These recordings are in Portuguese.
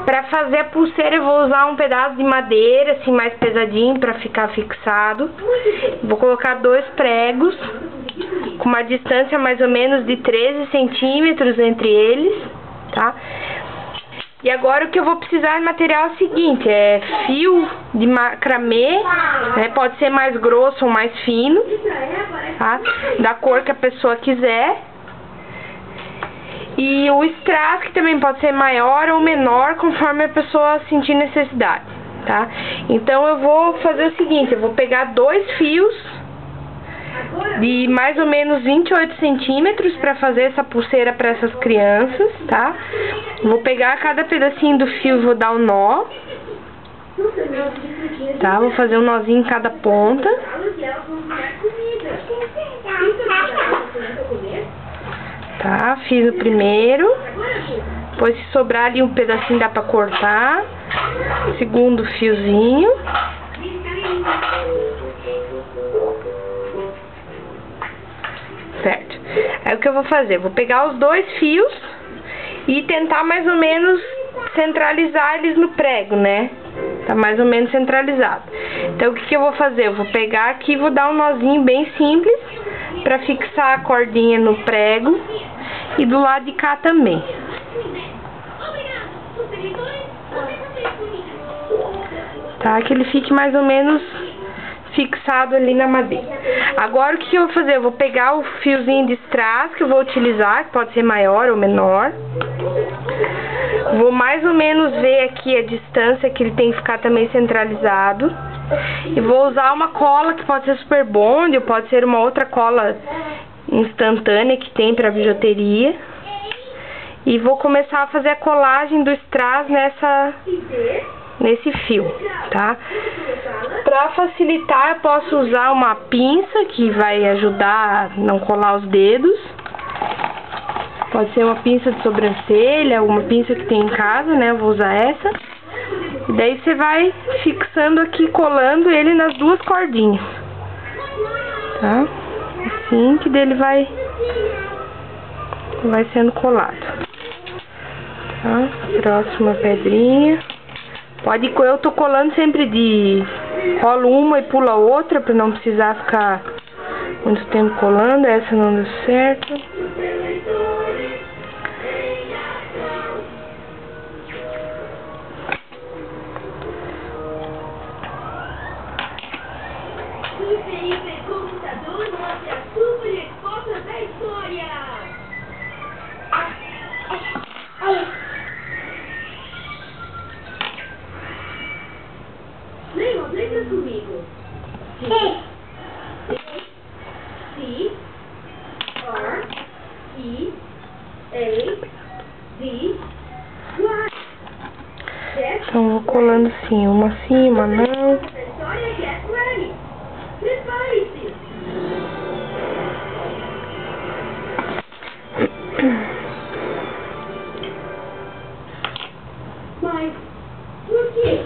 Pra fazer a pulseira eu vou usar um pedaço de madeira, assim, mais pesadinho, pra ficar fixado. Vou colocar 2 pregos, com uma distância mais ou menos de 13 centímetros entre eles, tá? E agora o que eu vou precisar de material é o seguinte, é fio de macramê, né? Pode ser mais grosso ou mais fino, tá? Da cor que a pessoa quiser. E o strass, que também pode ser maior ou menor, conforme a pessoa sentir necessidade, tá? Então eu vou fazer o seguinte, eu vou pegar 2 fios de mais ou menos 28 centímetros para fazer essa pulseira para essas crianças, tá? Vou pegar cada pedacinho do fio e vou dar um nó, tá? Vou fazer um nozinho em cada ponta. Tá, fiz o primeiro. Depois, se sobrar ali um pedacinho, dá pra cortar. Segundo fiozinho. Certo. Aí o que eu vou fazer? Vou pegar os 2 fios e tentar mais ou menos centralizar eles no prego, né? Tá mais ou menos centralizado. Então o que eu vou fazer? Eu vou pegar aqui e vou dar um nozinho bem simples pra fixar a cordinha no prego e do lado de cá também. Tá? Que ele fique mais ou menos fixado ali na madeira. Agora o que eu vou fazer? Eu vou pegar o fiozinho de strass que eu vou utilizar, que pode ser maior ou menor. Vou mais ou menos ver aqui a distância que ele tem que ficar também centralizado. E vou usar uma cola que pode ser Super Bond, ou pode ser uma outra cola instantânea que tem para bijuteria. E vou começar a fazer a colagem do strass nesse fio, tá? Para facilitar, eu posso usar uma pinça que vai ajudar a não colar os dedos. Pode ser uma pinça de sobrancelha, alguma pinça que tem em casa, né? Eu vou usar essa. E daí você vai fixando aqui, colando ele nas 2 cordinhas, tá? Assim que dele vai sendo colado. Tá? Próxima pedrinha. Eu tô colando sempre rolo uma e pula a outra, pra não precisar ficar muito tempo colando. Essa não deu certo. Lembra comigo? C, R, E, A, D, Y. Então vou colando assim, uma sim, uma não. Mas por quê?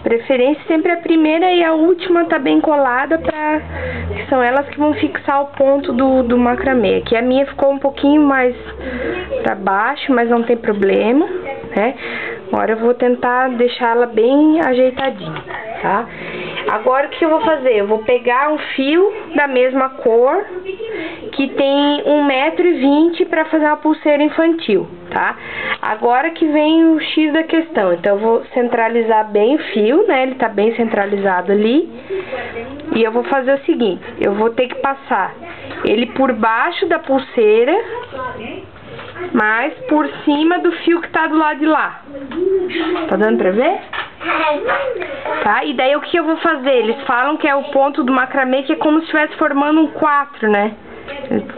Preferência sempre a primeira e a última tá bem colada, que são elas que vão fixar o ponto do macramê. Aqui a minha ficou um pouquinho mais pra baixo, mas não tem problema, né? Agora eu vou tentar deixar ela bem ajeitadinha, tá? Agora o que eu vou fazer? Eu vou pegar um fio da mesma cor, que tem 1,20 m para fazer uma pulseira infantil, tá? Agora que vem o X da questão. Então eu vou centralizar bem o fio, né? Ele tá bem centralizado ali. E eu vou fazer o seguinte, eu vou ter que passar ele por baixo da pulseira, mas por cima do fio que tá do lado de lá. Tá dando pra ver? Tá? E daí o que eu vou fazer? Eles falam que é o ponto do macramê, que é como se estivesse formando um 4, né?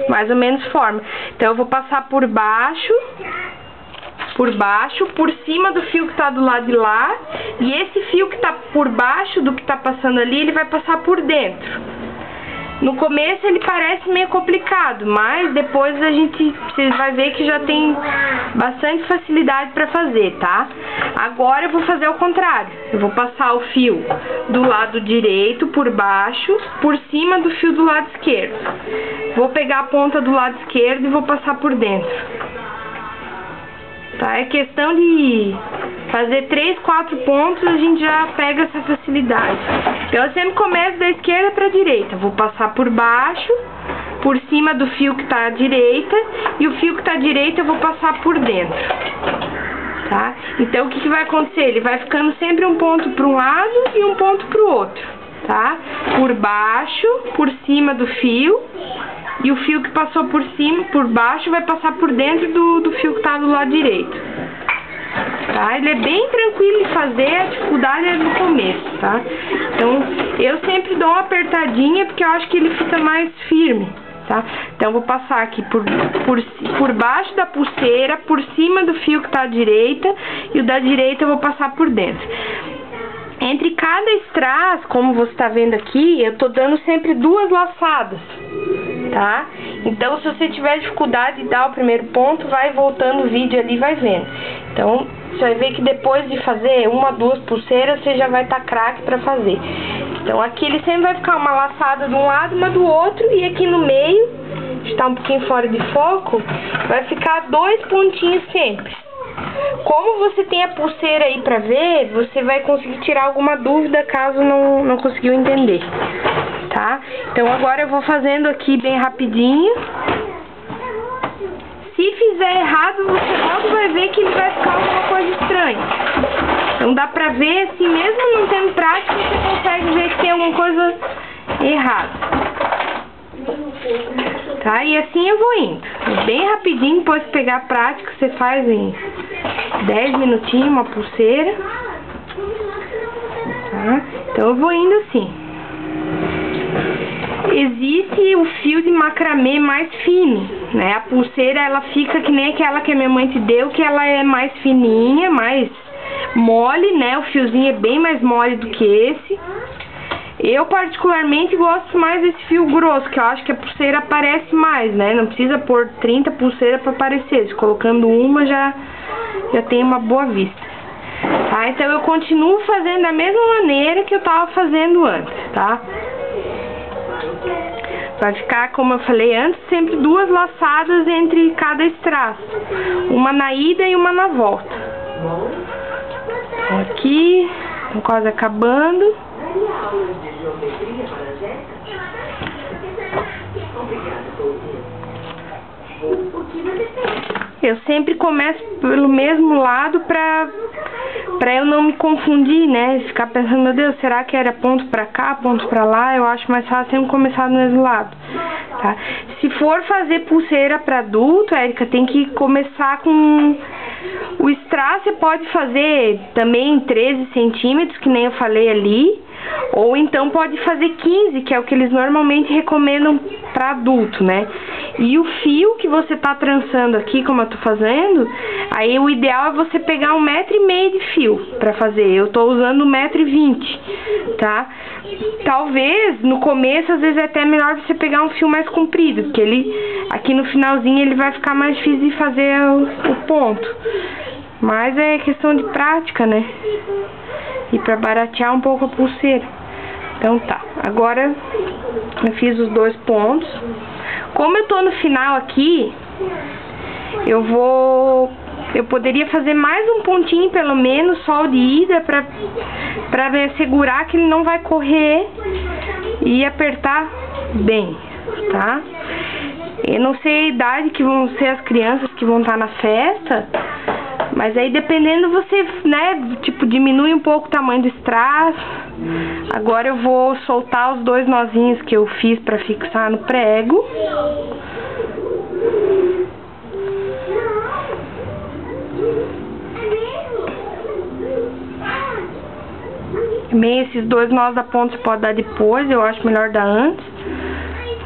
Mais ou menos forma. Então eu vou passar por baixo, por cima do fio que tá do lado de lá. E esse fio que tá por baixo do que tá passando ali, ele vai passar por dentro. No começo ele parece meio complicado, mas depois você vai ver que já tem bastante facilidade para fazer, tá? Agora eu vou fazer o contrário. Eu vou passar o fio do lado direito por baixo, por cima do fio do lado esquerdo. Vou pegar a ponta do lado esquerdo e vou passar por dentro. Tá? É questão de fazer 3, 4 pontos, a gente já pega essa facilidade. Então eu sempre começo da esquerda para a direita. Vou passar por baixo, por cima do fio que está à direita, e o fio que está à direita eu vou passar por dentro. Tá? Então o que vai acontecer? Ele vai ficando sempre um ponto para um lado e um ponto para o outro. Tá? Por baixo, por cima do fio, e o fio que passou por cima, por baixo, vai passar por dentro do fio que está do lado direito. Tá? Ele é bem tranquilo de fazer, a dificuldade é no começo, tá? Então, eu sempre dou uma apertadinha, porque eu acho que ele fica mais firme, tá? Então, eu vou passar aqui por baixo da pulseira, por cima do fio que está à direita, e o da direita eu vou passar por dentro. Entre cada strass, como você está vendo aqui, eu tô dando sempre 2 laçadas, tá? Então, se você tiver dificuldade de dar o primeiro ponto, vai voltando o vídeo ali e vai vendo. Então, você vai ver que depois de fazer 1, 2 pulseiras, você já vai estar craque para fazer. Então, aqui ele sempre vai ficar uma laçada de um lado, uma do outro, e aqui no meio, está um pouquinho fora de foco, vai ficar 2 pontinhos sempre. Como você tem a pulseira aí pra ver, você vai conseguir tirar alguma dúvida caso não conseguiu entender, tá? Então agora eu vou fazendo aqui bem rapidinho. Se fizer errado, você logo vai ver que ele vai ficar alguma coisa estranha. Então dá pra ver, assim, mesmo não tendo prática, você consegue ver que tem alguma coisa errada. Tá? E assim eu vou indo. Bem rapidinho, depois de pegar a prática, você faz em 10 minutinhos uma pulseira. Tá? Então eu vou indo assim. Existe o fio de macramê mais fino, né? A pulseira, ela fica que nem aquela que a minha mãe te deu, que ela é mais fininha, mais mole, né? O fiozinho é bem mais mole do que esse. Eu particularmente gosto mais desse fio grosso, que eu acho que a pulseira aparece mais, né? Não precisa pôr 30 pulseiras para aparecer. Se colocando uma já tem uma boa vista. Tá? Então eu continuo fazendo da mesma maneira que eu tava fazendo antes, tá? Vai ficar, como eu falei antes, sempre 2 laçadas entre cada strass. Uma na ida e uma na volta. Aqui, tô quase acabando. Eu sempre começo pelo mesmo lado pra eu não me confundir, né? Ficar pensando, meu Deus, será que era ponto pra cá, ponto pra lá? Eu acho mais fácil sempre começar do mesmo lado, tá? Se for fazer pulseira pra adulto, Érica, tem que começar com... O strass você pode fazer também em 13 centímetros, que nem eu falei ali. Ou então pode fazer 15, que é o que eles normalmente recomendam para adulto, né? E o fio que você tá trançando aqui, como eu tô fazendo, aí o ideal é você pegar 1,5 m de fio para fazer. Eu tô usando 1,20 m, tá? Talvez no começo, às vezes é até melhor você pegar um fio mais comprido, porque ele aqui no finalzinho ele vai ficar mais difícil de fazer o ponto. Mas é questão de prática, né? E pra baratear um pouco a pulseira. Então tá, agora eu fiz os 2 pontos. Como eu tô no final aqui, eu poderia fazer mais um pontinho pelo menos, só o de ida, pra me assegurar que ele não vai correr e apertar bem, tá? Eu não sei a idade que vão ser as crianças que vão estar na festa, mas aí dependendo você, né, tipo, diminui um pouco o tamanho do strass. Agora eu vou soltar os 2 nozinhos que eu fiz pra fixar no prego. Também esses 2 nós da ponta você pode dar depois, eu acho melhor dar antes.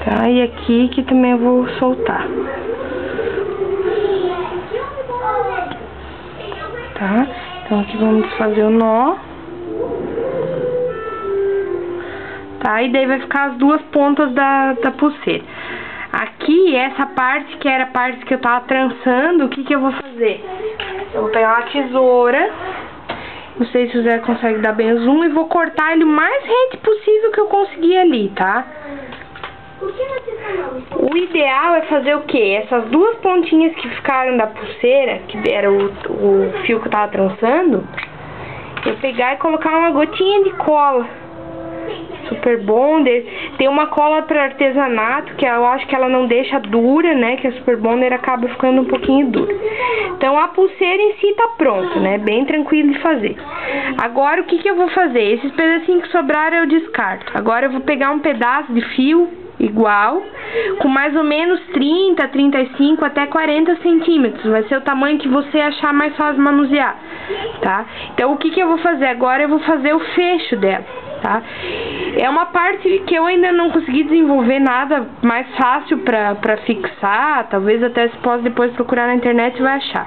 Tá, e aqui que também eu vou soltar. Tá? Então aqui vamos fazer o nó. Tá? E daí vai ficar as 2 pontas da pulseira. Aqui, essa parte que era a parte que eu tava trançando, o que eu vou fazer? Eu vou pegar uma tesoura, não sei se você consegue dar bem o zoom, e vou cortar ele o mais rente possível que eu conseguir ali, tá? O ideal é fazer o que? Essas 2 pontinhas que ficaram da pulseira, que era o fio que eu tava trançando, eu pegar e colocar uma gotinha de cola Super Bonder. Tem uma cola para artesanato, que eu acho que ela não deixa dura, né? Que a Super Bonder acaba ficando um pouquinho dura. Então a pulseira em si tá pronta, né? Bem tranquilo de fazer. Agora o que que eu vou fazer? Esses pedacinhos que sobraram eu descarto. Agora eu vou pegar um pedaço de fio igual, com mais ou menos 30, 35 até 40 centímetros. Vai ser o tamanho que você achar mais fácil manusear, tá? Então o que que eu vou fazer agora? Eu vou fazer o fecho dela, tá? É uma parte que eu ainda não consegui desenvolver nada mais fácil pra fixar. Talvez até você possa depois procurar na internet e vai achar.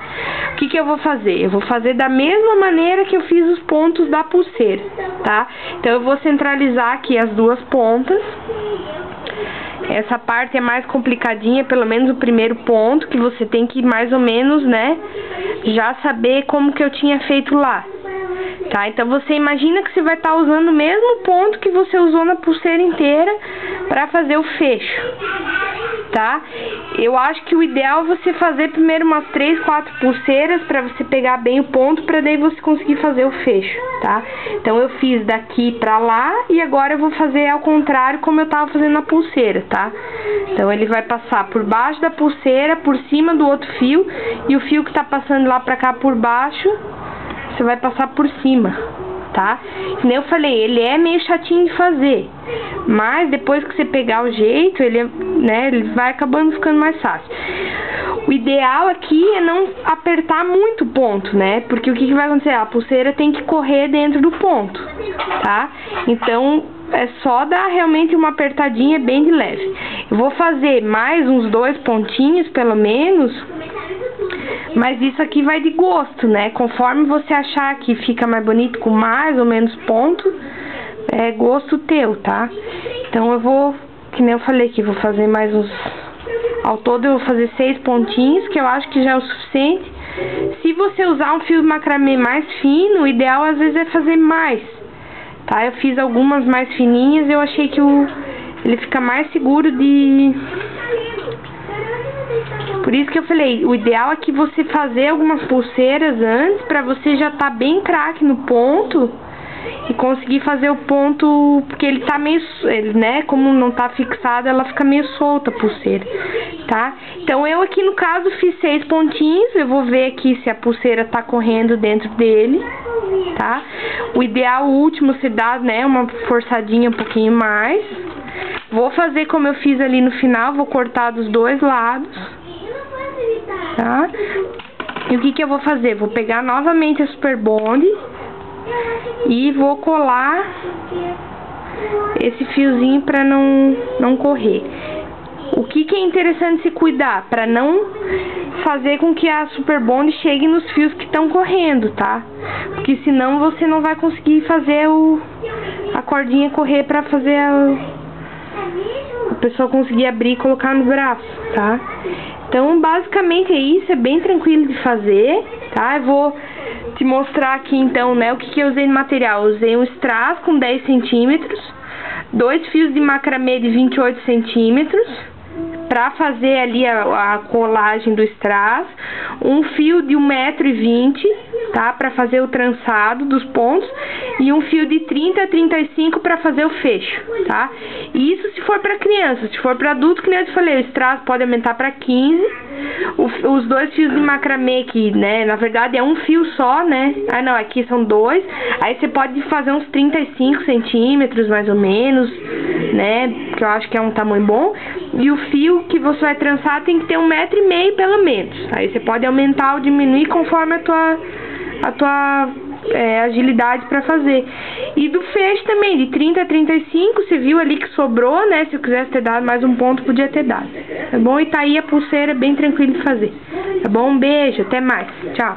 O que que eu vou fazer? Eu vou fazer da mesma maneira que eu fiz os pontos da pulseira, tá? Então eu vou centralizar aqui as duas pontas. Essa parte é mais complicadinha, pelo menos o primeiro ponto, que você tem que mais ou menos, né, já saber como que eu tinha feito lá, tá? Então você imagina que você vai estar usando o mesmo ponto que você usou na pulseira inteira para fazer o fecho, tá? Eu acho que o ideal é você fazer primeiro umas 3, 4 pulseiras para você pegar bem o ponto, para daí você conseguir fazer o fecho, tá? Então eu fiz daqui pra lá e agora eu vou fazer ao contrário, como eu tava fazendo na pulseira, tá? Então ele vai passar por baixo da pulseira, por cima do outro fio, e o fio que tá passando lá pra cá por baixo, você vai passar por cima, tá? Como eu falei, ele é meio chatinho de fazer, mas depois que você pegar o jeito, ele, né, ele vai acabando ficando mais fácil. O ideal aqui é não apertar muito o ponto, né? Porque o que vai acontecer? A pulseira tem que correr dentro do ponto, tá? Então é só dar realmente uma apertadinha bem de leve. Eu vou fazer mais uns 2 pontinhos, pelo menos. Mas isso aqui vai de gosto, né? Conforme você achar que fica mais bonito com mais ou menos ponto, é gosto teu, tá? Então eu vou, que nem eu falei aqui, vou fazer mais uns... Ao todo eu vou fazer 6 pontinhos, que eu acho que já é o suficiente. Se você usar um fio de macramê mais fino, o ideal às vezes é fazer mais, tá? Eu fiz algumas mais fininhas, eu achei que ele fica mais seguro de... Por isso que eu falei, o ideal é que você fazer algumas pulseiras antes, pra você já tá bem craque no ponto e conseguir fazer o ponto, porque ele tá meio, né, como não tá fixado, ela fica meio solta a pulseira, tá? Então eu aqui no caso fiz 6 pontinhos, eu vou ver aqui se a pulseira tá correndo dentro dele, tá? O ideal, o último, se dá, né, uma forçadinha um pouquinho mais. Vou fazer como eu fiz ali no final, vou cortar dos dois lados, tá? E o que que eu vou fazer? Vou pegar novamente a Super Bond e vou colar esse fiozinho para não correr. O que que é interessante se cuidar? Para não fazer com que a Super Bond chegue nos fios que estão correndo, tá? Porque senão você não vai conseguir fazer a cordinha correr para fazer a pessoa conseguir abrir e colocar no braço, tá? Então basicamente é isso, é bem tranquilo de fazer, tá? Eu vou te mostrar aqui então, né, o que que eu usei de material. Eu usei um strass com 10 centímetros, 2 fios de macramê de 28 centímetros, para fazer ali a colagem do strass, um fio de 1,20 m, tá, para fazer o trançado dos pontos, e um fio de 30 a 35 para fazer o fecho, tá? E isso se for para criança. Se for para adulto, que nem eu te falei, o strass pode aumentar para 15. Os 2 fios de macramê que, né, na verdade é um fio só, né? Ah, não, aqui são 2. Aí você pode fazer uns 35 centímetros, mais ou menos, né? Que eu acho que é um tamanho bom. E o fio que você vai trançar tem que ter 1,5 m pelo menos. Aí você pode aumentar ou diminuir conforme a tua agilidade para fazer. E do fecho também, de 30 a 35, você viu ali que sobrou, né? Se eu quisesse ter dado mais um ponto, podia ter dado. Tá bom? E tá aí a pulseira bem tranquilo de fazer. Tá bom? Um beijo, até mais. Tchau.